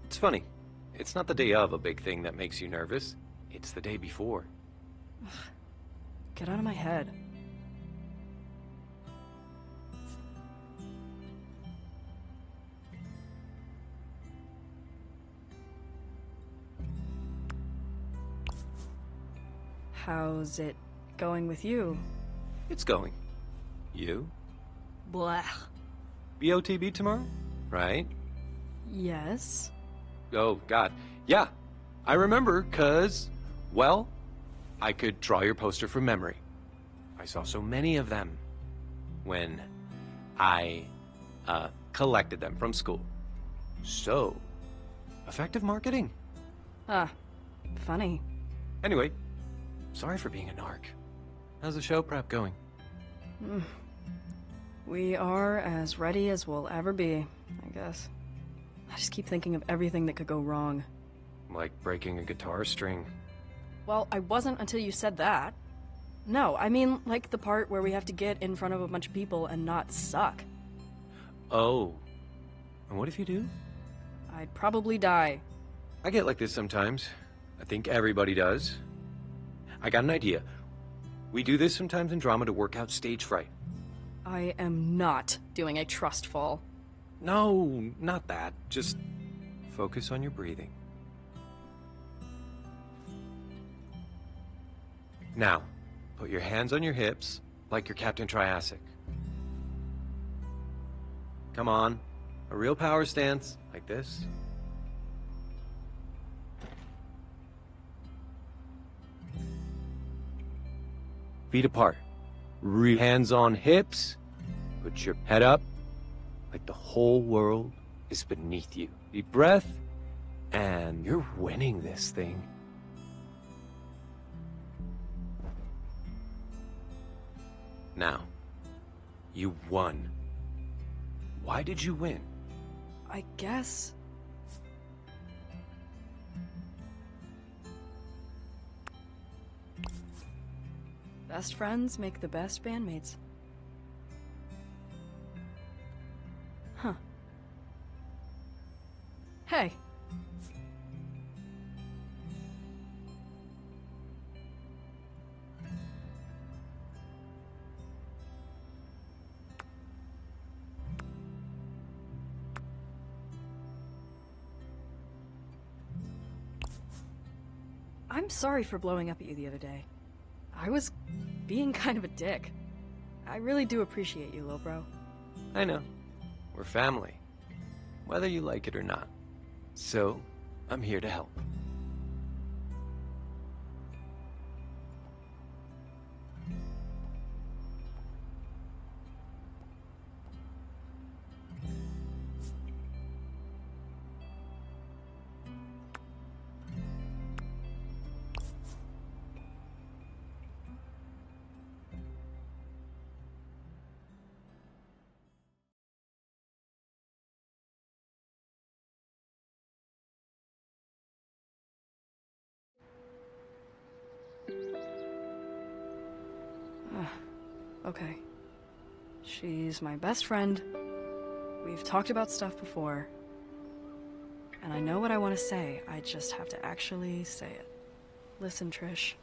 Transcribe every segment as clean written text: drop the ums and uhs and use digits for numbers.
It's funny. It's not the day of a big thing that makes you nervous. It's the day before. Get out of my head. How's it going with you? It's going. You? Blah. BOTB tomorrow? Right? Yes? Oh, God. Yeah. I remember, 'cause, well, I could draw your poster from memory. I saw so many of them when I, collected them from school. So, effective marketing. Ah, funny. Anyway, sorry for being a narc. How's the show prep going? We are as ready as we'll ever be, I guess. I just keep thinking of everything that could go wrong. Like breaking a guitar string. Well, I wasn't until you said that. No, I mean, like the part where we have to get in front of a bunch of people and not suck. Oh. And what if you do? I'd probably die. I get like this sometimes. I think everybody does. I got an idea. We do this sometimes in drama to work out stage fright. I am not doing a trust fall. No, not that. Just focus on your breathing. Now, put your hands on your hips like you're Captain Triassic. Come on, a real power stance, like this. Feet apart. Hands on hips. Put your head up like the whole world is beneath you. Deep breath, and you're winning this thing. Now, you won. Why did you win? I guess... Best friends make the best bandmates. Huh. Hey. I'm sorry for blowing up at you the other day. I was being kind of a dick. I really do appreciate you, little bro. I know. We're family. Whether you like it or not. So, I'm here to help. Okay. She's my best friend. We've talked about stuff before. And I know what I want to say. I just have to actually say it. Listen, Trish.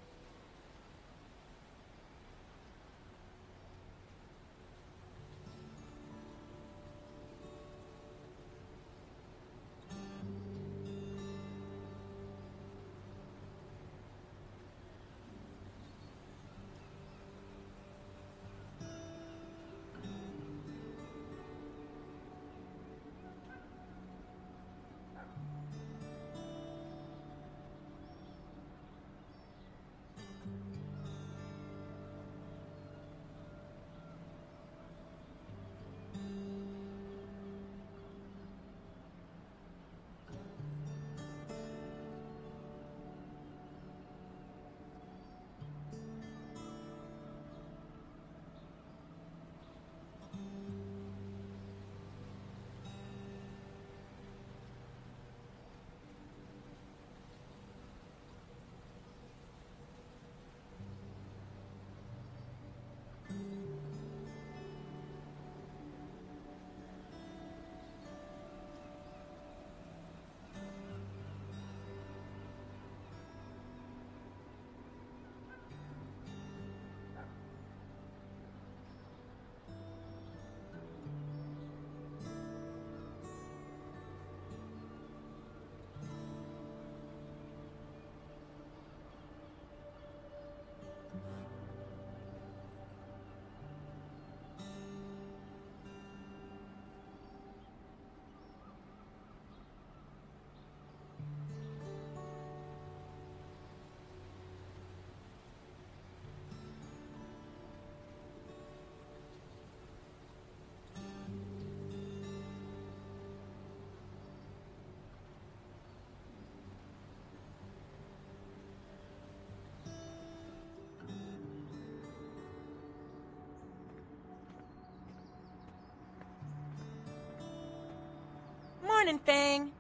Morning, Fang.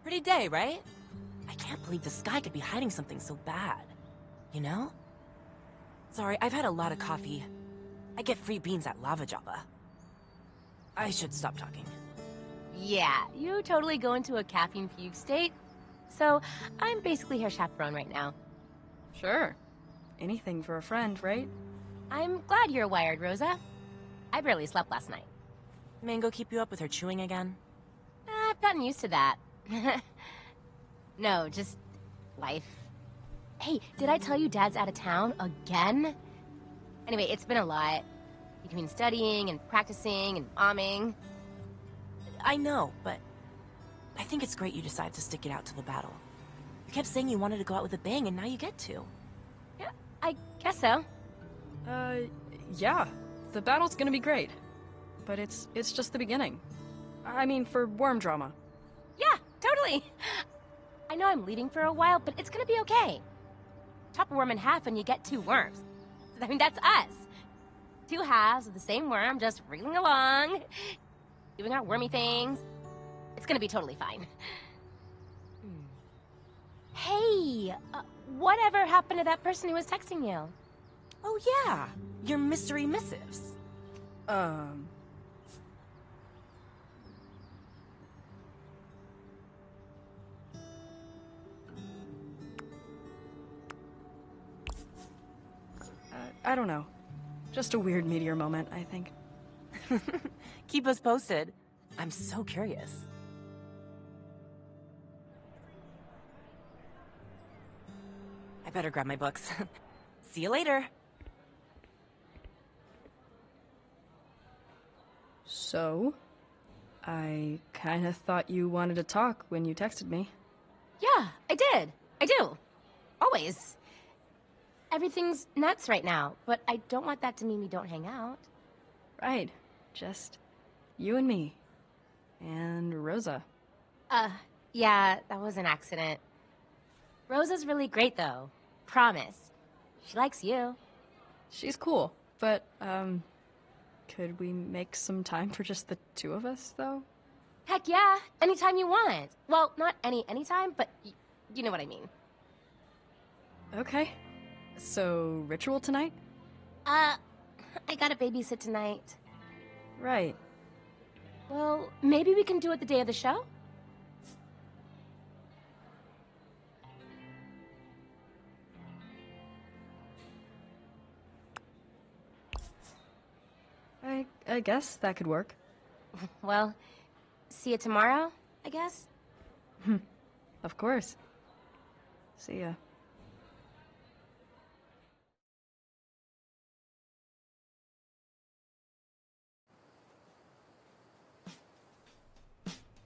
Pretty day, right? I can't believe the sky could be hiding something so bad. You know? Sorry, I've had a lot of coffee. I get free beans at Lava Java. I should stop talking. Yeah, you totally go into a caffeine fugue state. So, I'm basically her chaperone right now. Sure. Anything for a friend, right? I'm glad you're wired, Rosa. I barely slept last night. Mango keep you up with her chewing again? I've gotten used to that. No, just life. Hey, did I tell you Dad's out of town again? Anyway, it's been a lot. Between studying and practicing and momming. I know, but I think it's great you decided to stick it out till the battle. You kept saying you wanted to go out with a bang, and now you get to. Yeah, I guess so. Yeah. The battle's gonna be great. But it's just the beginning. I mean, for worm drama. Yeah, totally. I know I'm leading for a while, but it's gonna be okay. Chop a worm in half and you get 2 worms. I mean, that's us. 2 halves of the same worm just reeling along, doing our wormy things. It's gonna be totally fine. Hey, whatever happened to that person who was texting you? Oh yeah, your mystery missives. I don't know. Just a weird meteor moment, I think. Keep us posted. I'm so curious. I better grab my books. See you later. So, I kinda thought you wanted to talk when you texted me. Yeah, I did. I do. Always. Everything's nuts right now, but I don't want that to mean we don't hang out. Right. Just you and me. And Rosa. Yeah, that was an accident. Rosa's really great, though. Promise. She likes you. She's cool, but, could we make some time for just the 2 of us, though? Heck yeah, anytime you want. Well, not anytime, but you know what I mean. Okay. So, ritual tonight? I gotta babysit tonight. Right. Well, maybe we can do it the day of the show? I guess that could work. Well, see you tomorrow, I guess? Of course. See ya.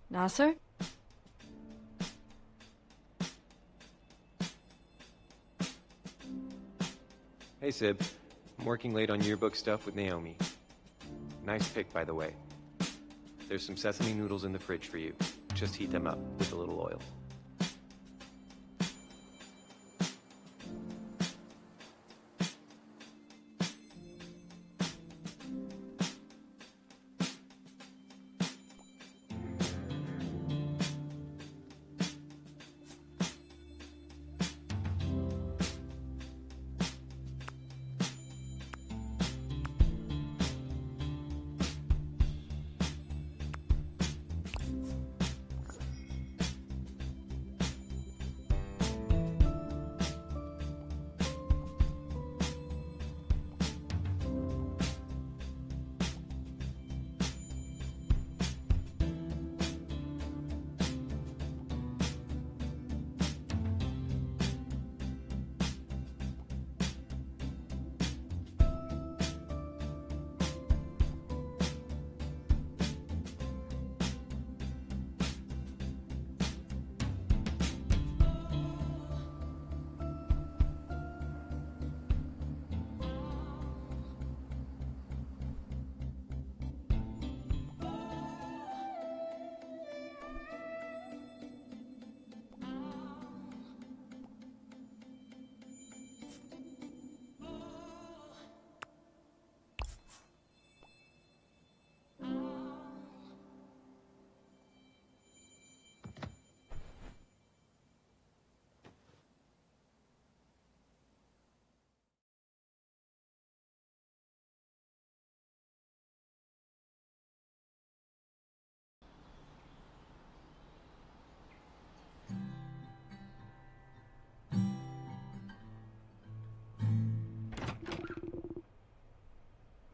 Nasser? Hey, Sib. I'm working late on yearbook stuff with Naomi. Nice pick, by the way. There's some sesame noodles in the fridge for you. Just heat them up with a little oil.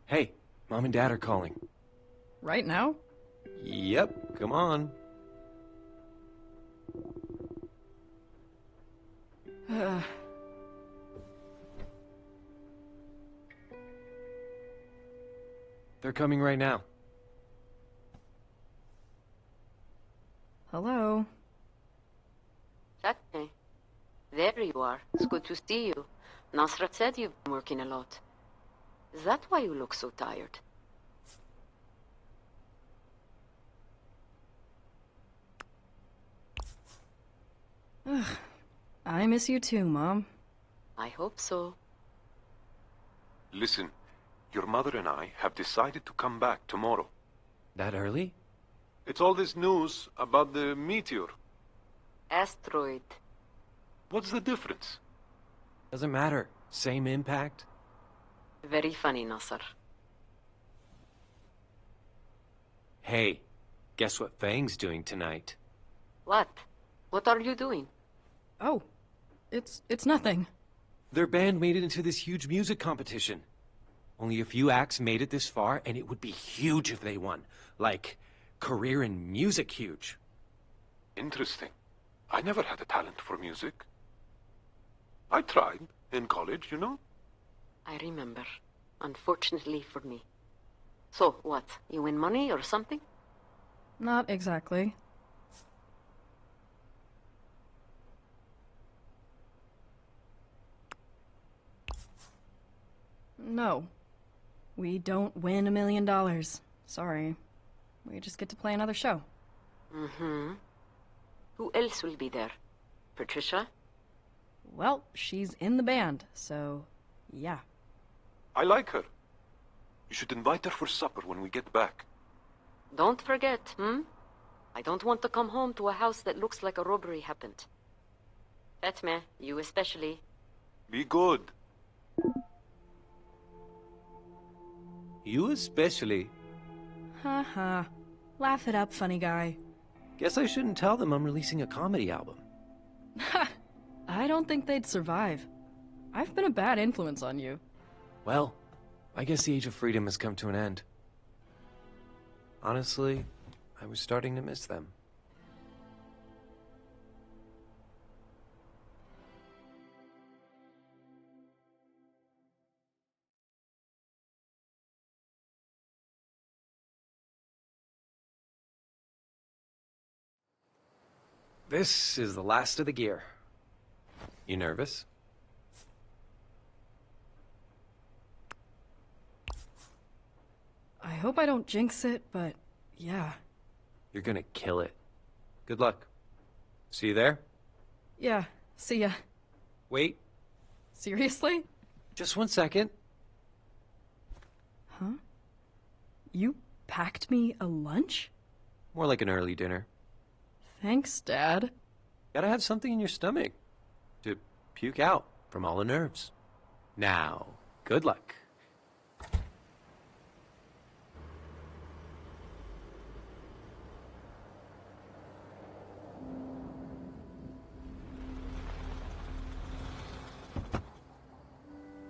Hey, Mom and Dad are calling. Right now? Yep, come on. They're coming right now. Hello? Satney. There you are. It's good to see you. Nasrat said you've been working a lot. Is that why you look so tired? I miss you too, Mom. I hope so. Listen, your mother and I have decided to come back tomorrow. That early? It's all this news about the meteor. Asteroid. What's the difference? Doesn't matter. Same impact. Very funny, Nasser. Hey, guess what Fang's doing tonight? What? What are you doing? Oh, it's nothing. Their band made it into this huge music competition. Only a few acts made it this far, and it would be huge if they won. Like, career in music huge. Interesting. I never had a talent for music. I tried in college, you know? I remember. Unfortunately for me. So, what? You win money or something? Not exactly. No. We don't win $1 million. Sorry. We just get to play another show. Mm-hmm. Who else will be there? Patricia? Well, she's in the band, so yeah. I like her. You should invite her for supper when we get back. Don't forget, I don't want to come home to a house that looks like a robbery happened. Fatma, you especially. Be good. You especially. Haha. Laugh it up, funny guy. Guess I shouldn't tell them I'm releasing a comedy album. Ha! I don't think they'd survive. I've been a bad influence on you. Well, I guess the age of freedom has come to an end. Honestly, I was starting to miss them. This is the last of the gear. You nervous? I hope I don't jinx it, but yeah. You're gonna kill it. Good luck. See you there? Yeah, see ya. Wait, Seriously? just 1 second. Huh? You packed me a lunch? More like an early dinner. Thanks, Dad. Gotta have something in your stomach to puke out from all the nerves. Now, good luck.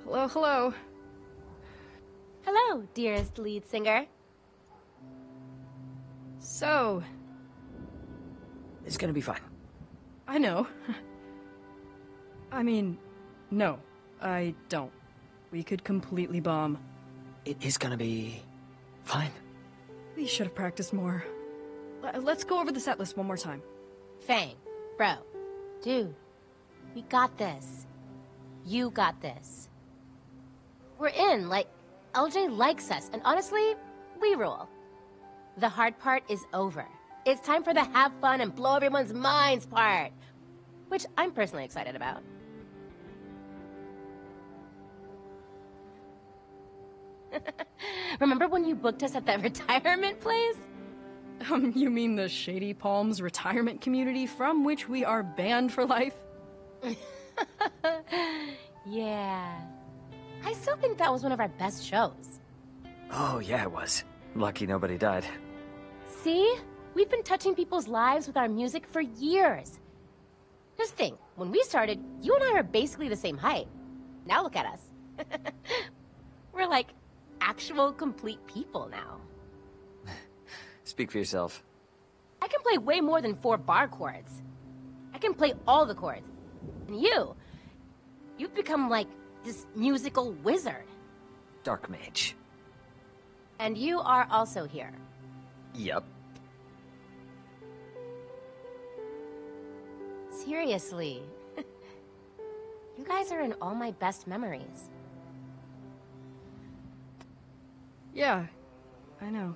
Hello, hello. Hello, dearest lead singer. So, It's gonna be fine. I know. I mean, no, I don't. We could completely bomb. It is gonna be fine. We should have practiced more. Let's go over the set list one more time. Fang, bro, dude, we got this. You got this. We're in, like, LJ likes us, and honestly, we rule. The hard part is over. It's time for the have fun and blow everyone's minds part, which I'm personally excited about. Remember when you booked us at that retirement place? You mean the Shady Palms retirement community from which we are banned for life? Yeah. I still think that was one of our best shows. Oh, yeah, it was. Lucky nobody died. See? We've been touching people's lives with our music for years. Just think, when we started, you and I were basically the same height. Now look at us. We're like actual complete people now. Speak for yourself. I can play way more than 4 bar chords. I can play all the chords. And you've become like this musical wizard. Dark mage. And you are also here. Yep. Seriously. You guys are in all my best memories. Yeah, I know.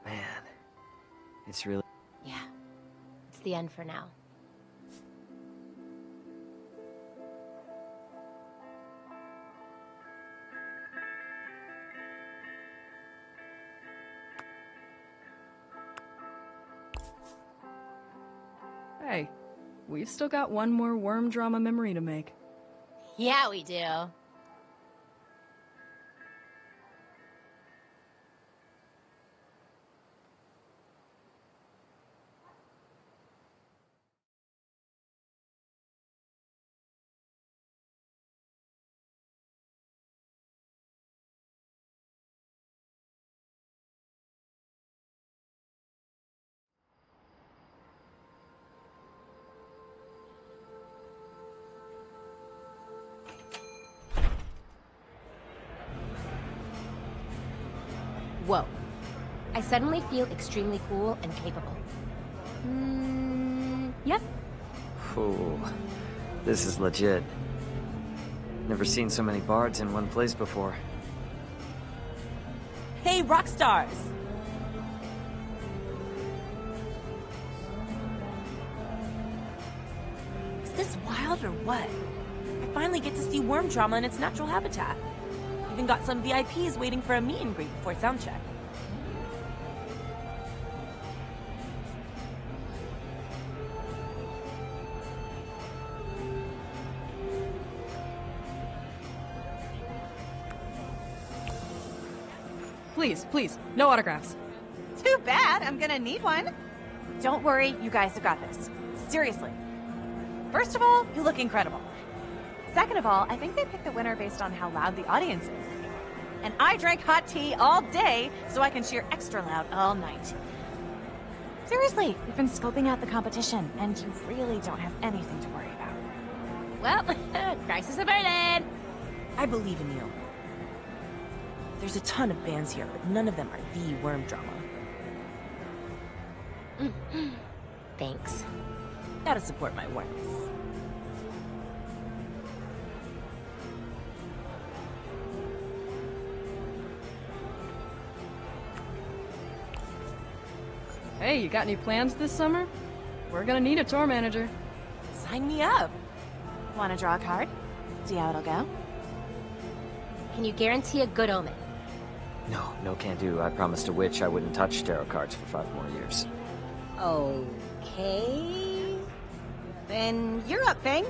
Man, it's really... Yeah. It's the end for now. Hey, we've still got one more worm drama memory to make. Yeah, we do. Whoa. I suddenly feel extremely cool and capable. Yep. Ooh, this is legit. Never seen so many bards in one place before. Hey, rock stars! Is this wild or what? I finally get to see worm drama in its natural habitat. Even got some VIPs waiting for a meet and greet before soundcheck. Please, please, no autographs. Too bad, I'm gonna need one. Don't worry, you guys have got this. Seriously. First of all, you look incredible. Second of all, I think they picked the winner based on how loud the audience is. And I drank hot tea all day, so I can cheer extra loud all night. Seriously, we've been scoping out the competition, and you really don't have anything to worry about. Well, crisis averted. I believe in you. There's a ton of bands here, but none of them are the worm drama. Thanks. Gotta support my worms. Hey, you got any plans this summer? We're gonna need a tour manager. Sign me up. Want to draw a card? See how it'll go? Can you guarantee a good omen? No can do. I promised a witch I wouldn't touch tarot cards for 5 more years. Okay. Then you're up, Fang.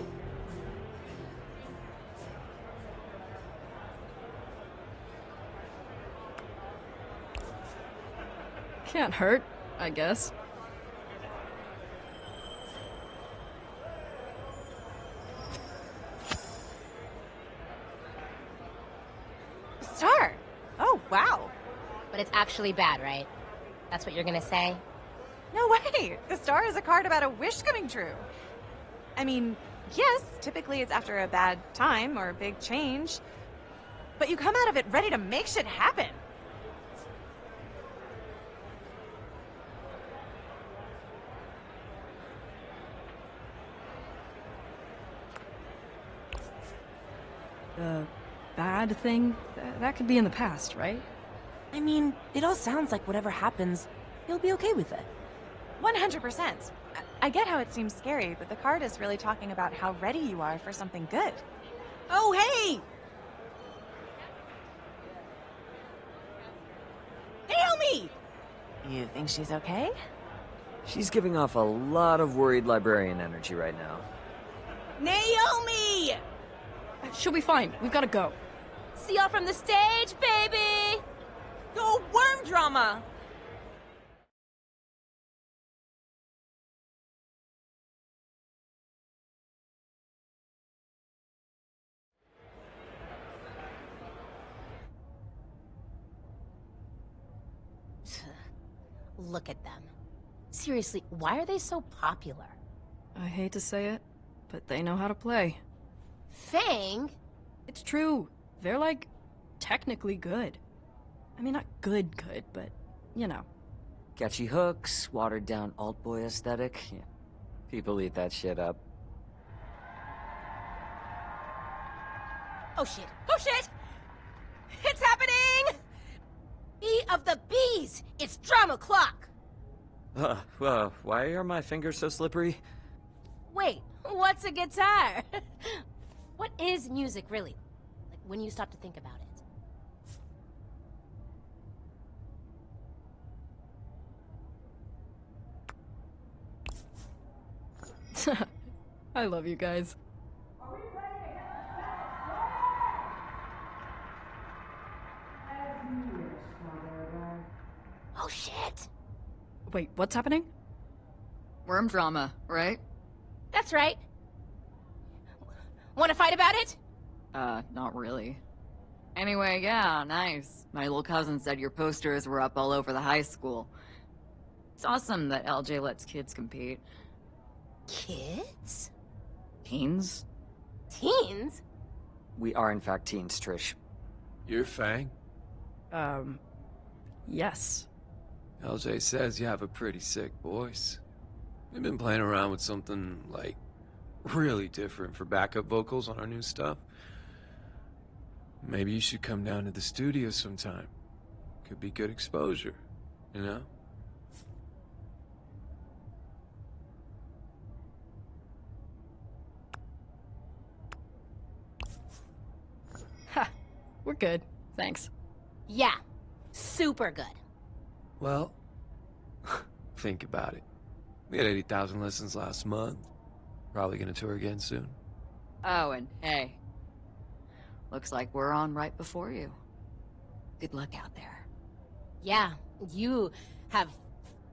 Can't hurt, I guess. Star! Oh, wow. But it's actually bad, right? That's what you're gonna say? No way! The star is a card about a wish coming true. I mean, yes, typically it's after a bad time or a big change. But you come out of it ready to make shit happen. The bad thing? That could be in the past, right? I mean, it all sounds like whatever happens, you'll be okay with it. 100%. I get how it seems scary, but the card is really talking about how ready you are for something good. Oh, hey! Naomi! You think she's okay? She's giving off a lot of worried librarian energy right now. Naomi! She'll be fine. We've gotta go. See y'all from the stage, baby! Go worm drama! Look at them. Seriously, why are they so popular? I hate to say it, but they know how to play. Fang? It's true. They're like, technically good. I mean, not good, but, you know. Catchy hooks, watered down alt boy aesthetic. Yeah. People eat that shit up. Oh shit! Oh shit! It's happening! Bee of the bees! It's drum o'clock! Why are my fingers so slippery? Wait, what's a guitar? What is music, really? Like, when you stop to think about it. I love you guys. Oh shit! Wait, what's happening? Worm drama, right? That's right. Want to fight about it? Not really. Anyway, yeah, nice. My little cousin said your posters were up all over the high school. It's awesome that LJ lets kids compete. Kids? Teens? Teens? We are in fact teens, Trish. You're Fang? Yes. LJ says you have a pretty sick voice. We've been playing around with something, like, really different for backup vocals on our new stuff. Maybe you should come down to the studio sometime. Could be good exposure, you know? Ha! We're good. Thanks. Yeah. Super good. Well, think about it. We had 80,000 listens last month. Probably gonna tour again soon. Oh, and hey. Looks like we're on right before you. Good luck out there. Yeah, you have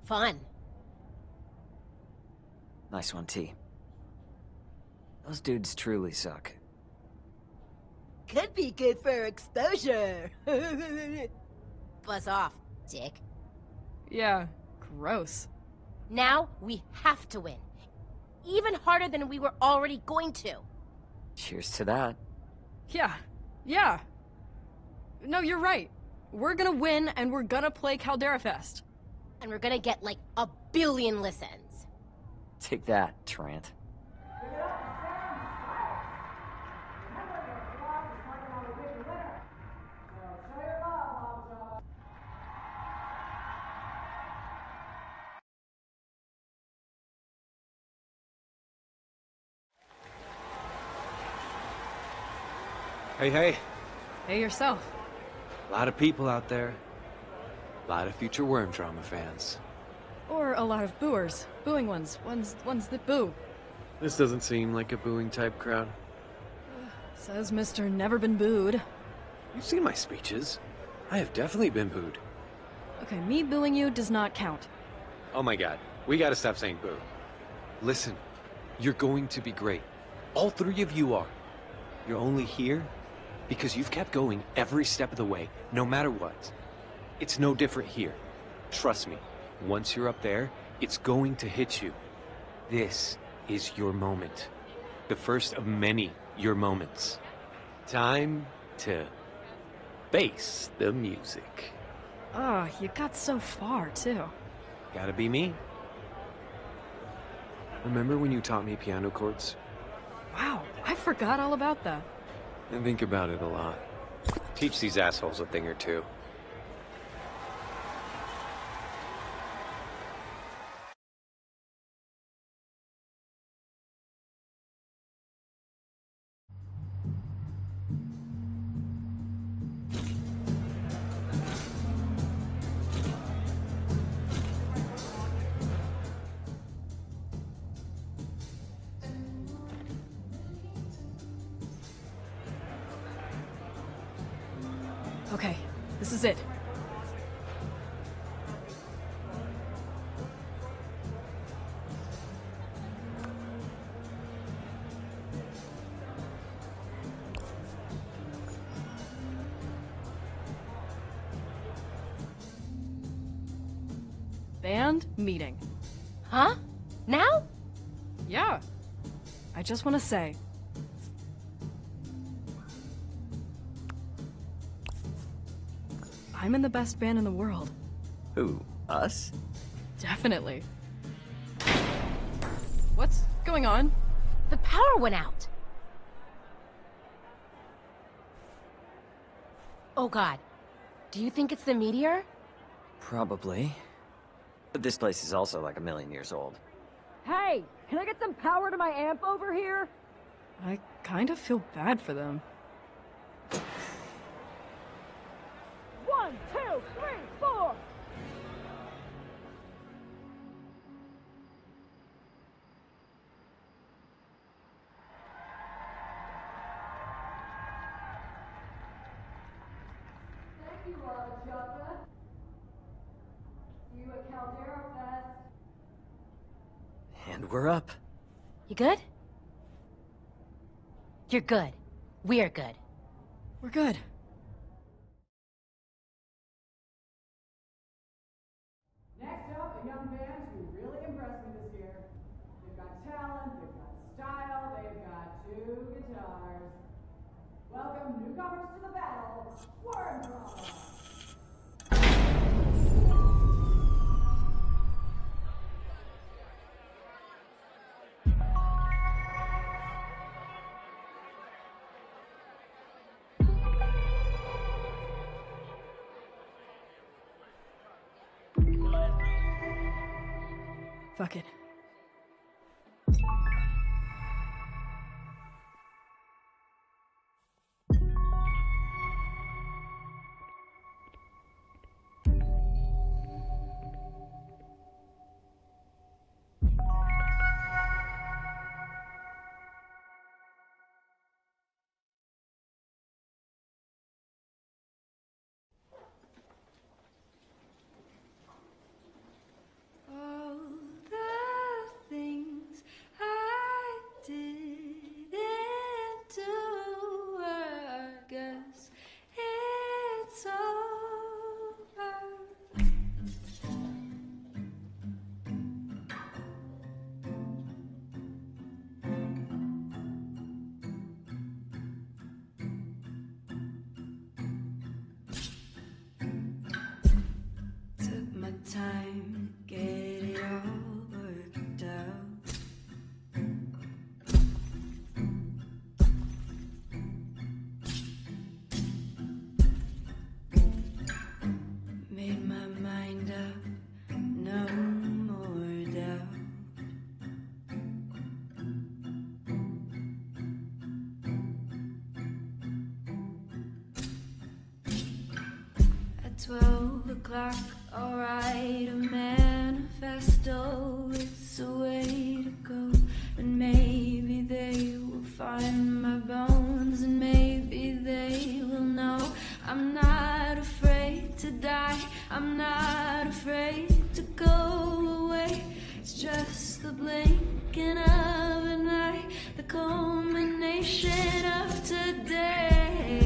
fun. Nice one, T. Those dudes truly suck. Could be good for exposure. Buzz off, dick. Yeah, gross. Now we have to win. Even harder than we were already going to. Cheers to that. Yeah. No, you're right. We're gonna win, and we're gonna play Caldera Fest. And we're gonna get like 1 billion listens. Take that, Trant. Hey. Hey yourself. A lot of people out there. A lot of future Worm Drama fans. Or a lot of booers. Booing ones. Ones that boo. This doesn't seem like a booing type crowd. Says Mr. Never Been Booed. You've seen my speeches. I have definitely been booed. Okay, me booing you does not count. Oh my god, we gotta stop saying boo. Listen, you're going to be great. All three of you are. You're only here because you've kept going every step of the way, no matter what. It's no different here. Trust me, once you're up there, it's going to hit you. This is your moment. The first of many your moments. Time to face the music. Oh, you got so far, too. Gotta be me. Remember when you taught me piano chords? Wow, I forgot all about that. I think about it a lot. Teach these assholes a thing or two. Okay, this is it. Band meeting. Huh? Now? Yeah. I just want to say. I'm in the best band in the world. Who? Us? Definitely. What's going on? The power went out. Oh god. Do you think it's the meteor? Probably. But this place is also like 1,000,000 years old. Hey, can I get some power to my amp over here? I kind of feel bad for them. 1, 2, 3, 4! Thank you, Joppa. See you at Caldera Fest. And we're up. You good? You're good. We're good. We're good. Next up, a young band who really impressed me this year. They've got talent, they've got style, they've got 2 guitars. Welcome newcomers to the battle, Wormbrella! Fuck it. All the things I didn't do, I guess it's over. Took my time to get it all worked out. Made my mind up, no more doubt. At 12 o'clock, I'll write a manifesto. It's a way to go, and maybe they will find my bones, and maybe they will know I'm not afraid to die. I'm not afraid to go away. It's just the blinking of an eye, the culmination of today.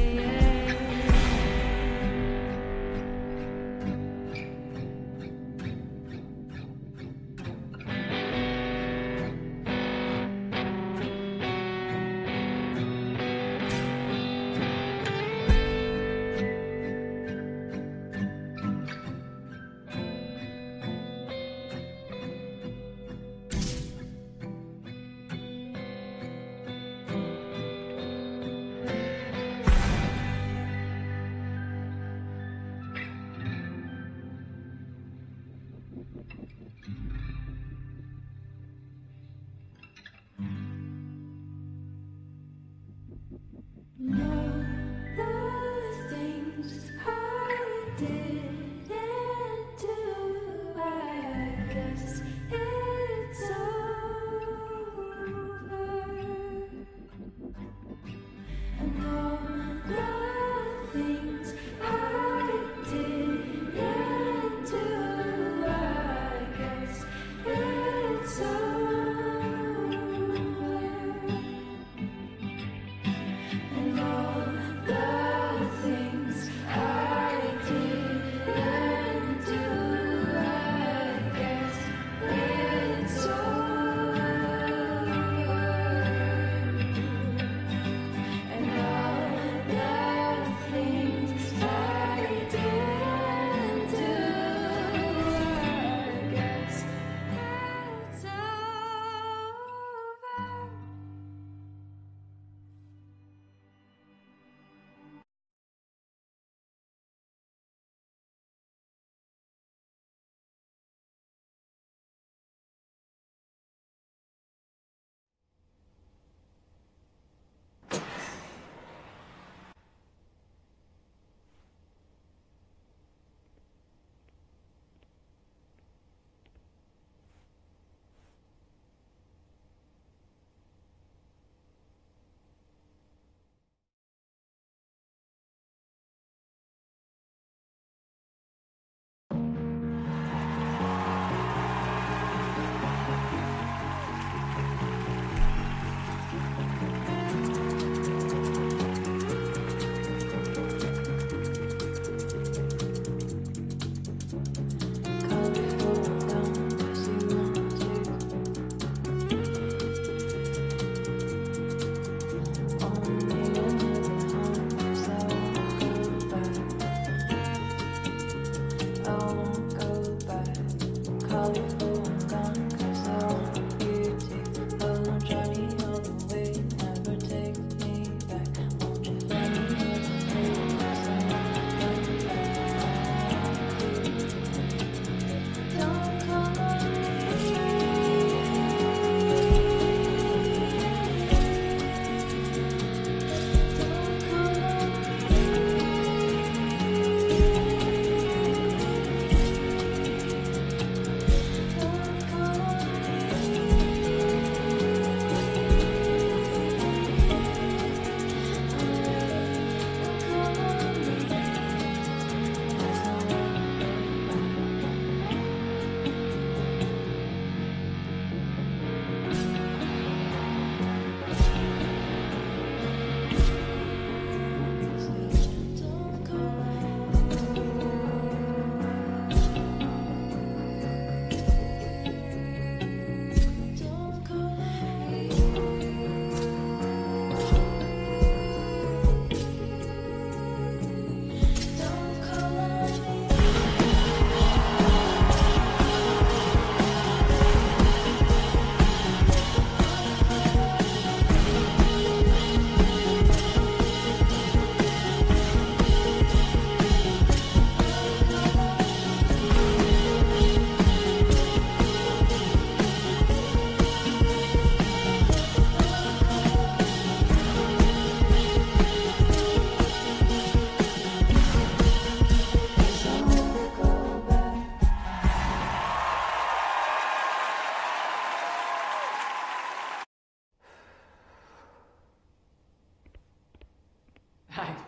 All the things I didn't do, I guess it's over. And all the things I didn't do, I guess it's over. And all the things I did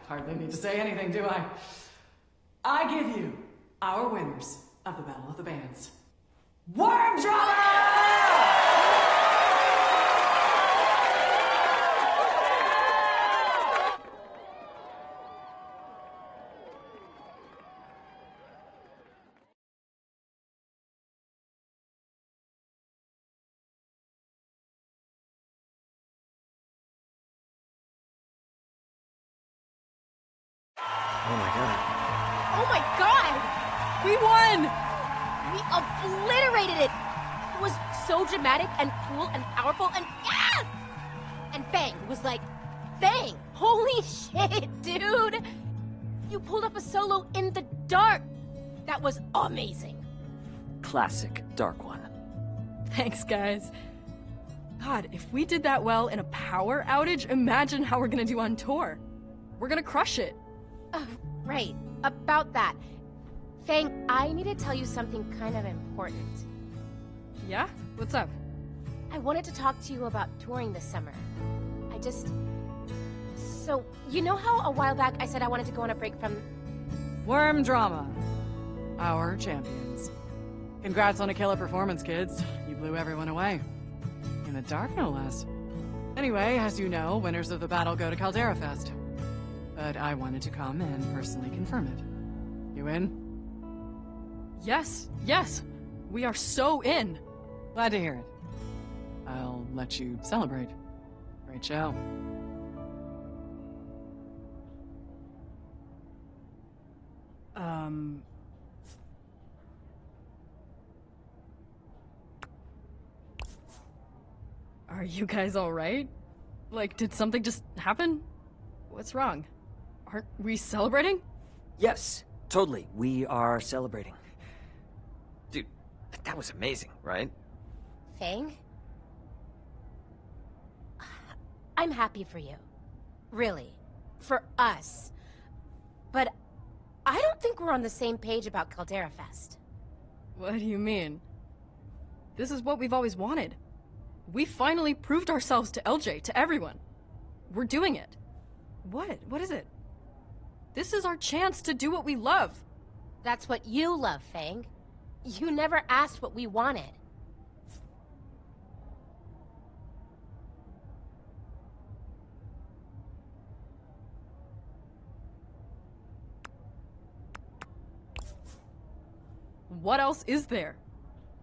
hardly need to say anything, do I? I give you our winners of the Battle of the Bands. Worm Drama! Oh my god. Oh my god! We won! We obliterated it! It was so dramatic and cool and powerful and yes! And Fang was like, Fang! Holy shit, dude! You pulled off a solo in the dark! That was amazing. Classic Dark One. Thanks, guys. God, if we did that well in a power outage, imagine how we're gonna do on tour. We're gonna crush it. Right, about that. Fang, I need to tell you something kind of important. Yeah? What's up? I wanted to talk to you about touring this summer. So, you know how a while back I said I wanted to go on a break from... Worm Drama. Our champions. Congrats on a killer performance, kids. You blew everyone away. In the dark, no less. Anyway, as you know, winners of the battle go to Caldera Fest. But I wanted to come and personally confirm it. You in? Yes, yes. We are so in. Glad to hear it. I'll let you celebrate. Great show. Are you guys alright? Like, did something just happen? What's wrong? Aren't we celebrating? Yes, totally. We are celebrating. Dude, that was amazing, right? Fang? I'm happy for you. Really. For us. But I don't think we're on the same page about Caldera Fest. What do you mean? This is what we've always wanted. We finally proved ourselves to LJ, to everyone. We're doing it. What? What is it? This is our chance to do what we love. That's what you love, Fang. You never asked what we wanted. What else is there?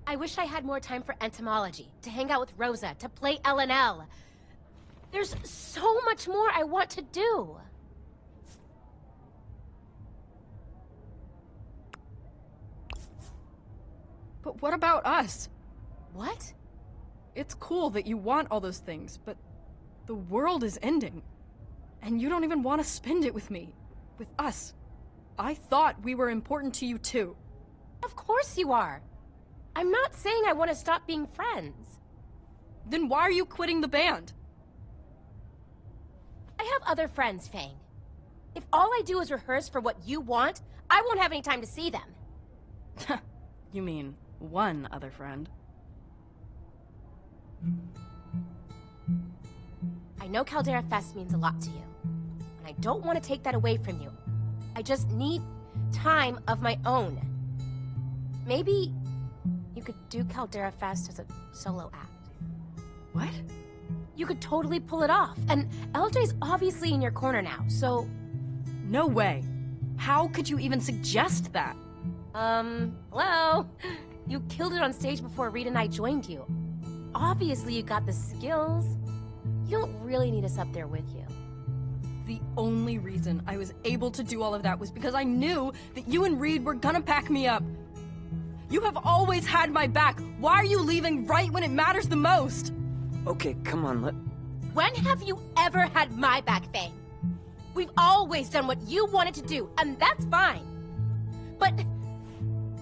I wish I had more time for entomology, to hang out with Rosa, to play L&L. There's so much more I want to do. But what about us? What? It's cool that you want all those things, but the world is ending. And you don't even want to spend it with me. With us. I thought we were important to you too. Of course you are. I'm not saying I want to stop being friends. Then why are you quitting the band? I have other friends, Fang. If all I do is rehearse for what you want, I won't have any time to see them. You mean one other friend? I know Caldera Fest means a lot to you, and I don't want to take that away from you. I just need time of my own. Maybe you could do Caldera Fest as a solo act. What? You could totally pull it off, and LJ's obviously in your corner now, so... No way. How could you even suggest that? Hello? You killed it on stage before Reed and I joined you. Obviously you got the skills. You don't really need us up there with you. The only reason I was able to do all of that was because I knew that you and Reed were gonna pack me up. You have always had my back. Why are you leaving right when it matters the most? Okay, come on, When have you ever had my back, Fang? We've always done what you wanted to do, and that's fine. But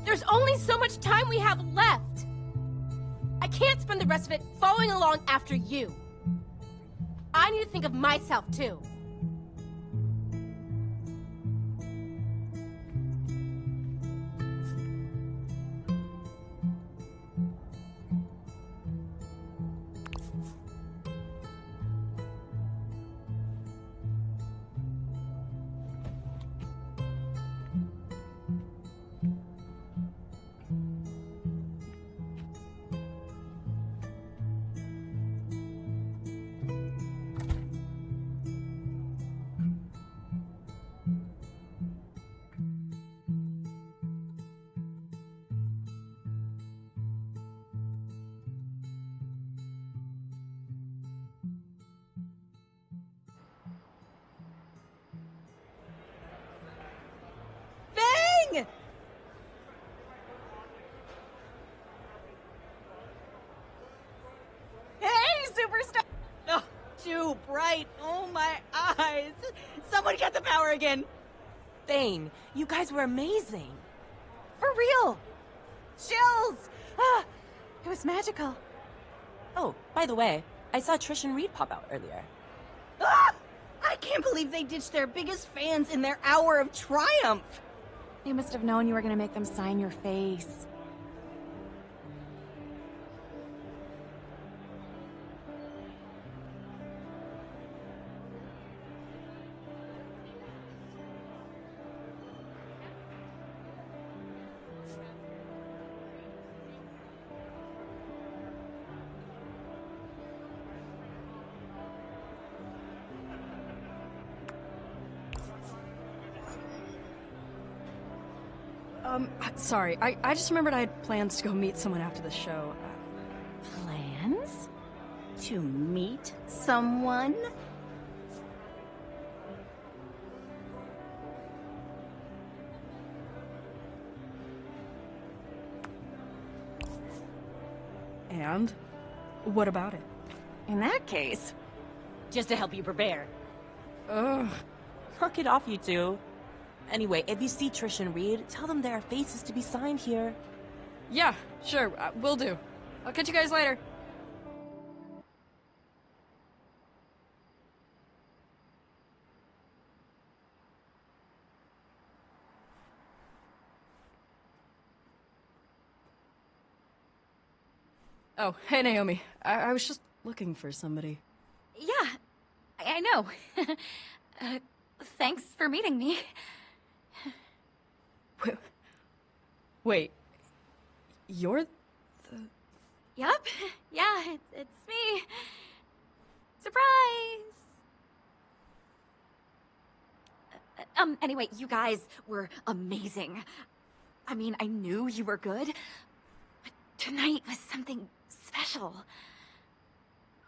there's only so much time we have left. I can't spend the rest of it following along after you. I need to think of myself, too. superstar! Oh, too bright. Oh my eyes. Someone get the power again. Thing, you guys were amazing. For real! Chills! Ah, it was magical. Oh, by the way, I saw Trish and Reed pop out earlier. Ah! I can't believe they ditched their biggest fans in their hour of triumph. They must have known you were gonna make them sign your face. Sorry, I just remembered I had plans to go meet someone after the show. Plans? To meet someone? And? What about it? In that case... Just to help you prepare. Ugh. Knock it off, you two. Anyway, if you see Trish and Reed, tell them there are faces to be signed here. Yeah, sure, will do. I'll catch you guys later. Oh, hey Naomi. I was just looking for somebody. Yeah, I know. Thanks for meeting me. Wait, you're the... Yup, yeah, it's me. Surprise! Anyway, you guys were amazing. I mean, I knew you were good, but tonight was something special.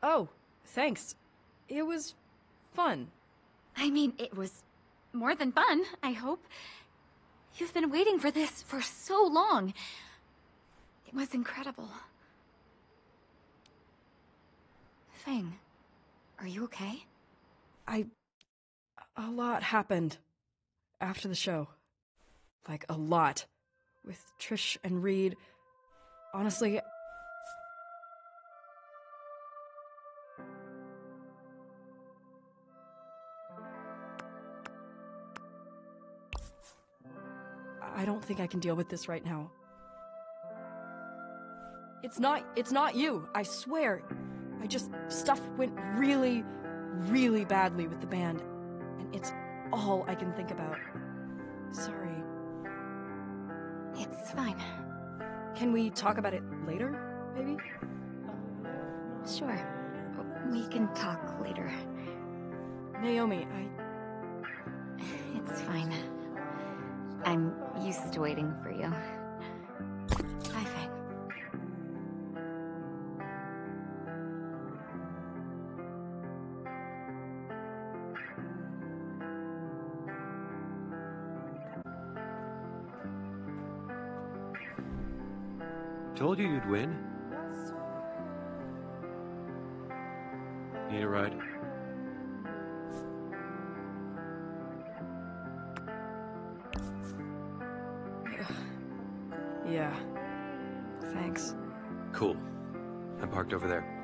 Oh, thanks. It was fun. I mean, it was more than fun, I hope. You've been waiting for this for so long. It was incredible. Thing, are you okay? A lot happened after the show. Like, a lot. With Trish and Reed. Honestly... I don't think I can deal with this right now. It's not you, I swear. Stuff went really, really badly with the band, and it's all I can think about. Sorry. It's fine. Can we talk about it later, maybe? Sure. We can talk later. Naomi, It's fine. I'm used to waiting for you. Bye, Fang. Told you you'd win. Need a ride? Yeah. Thanks. Cool. I'm parked over there.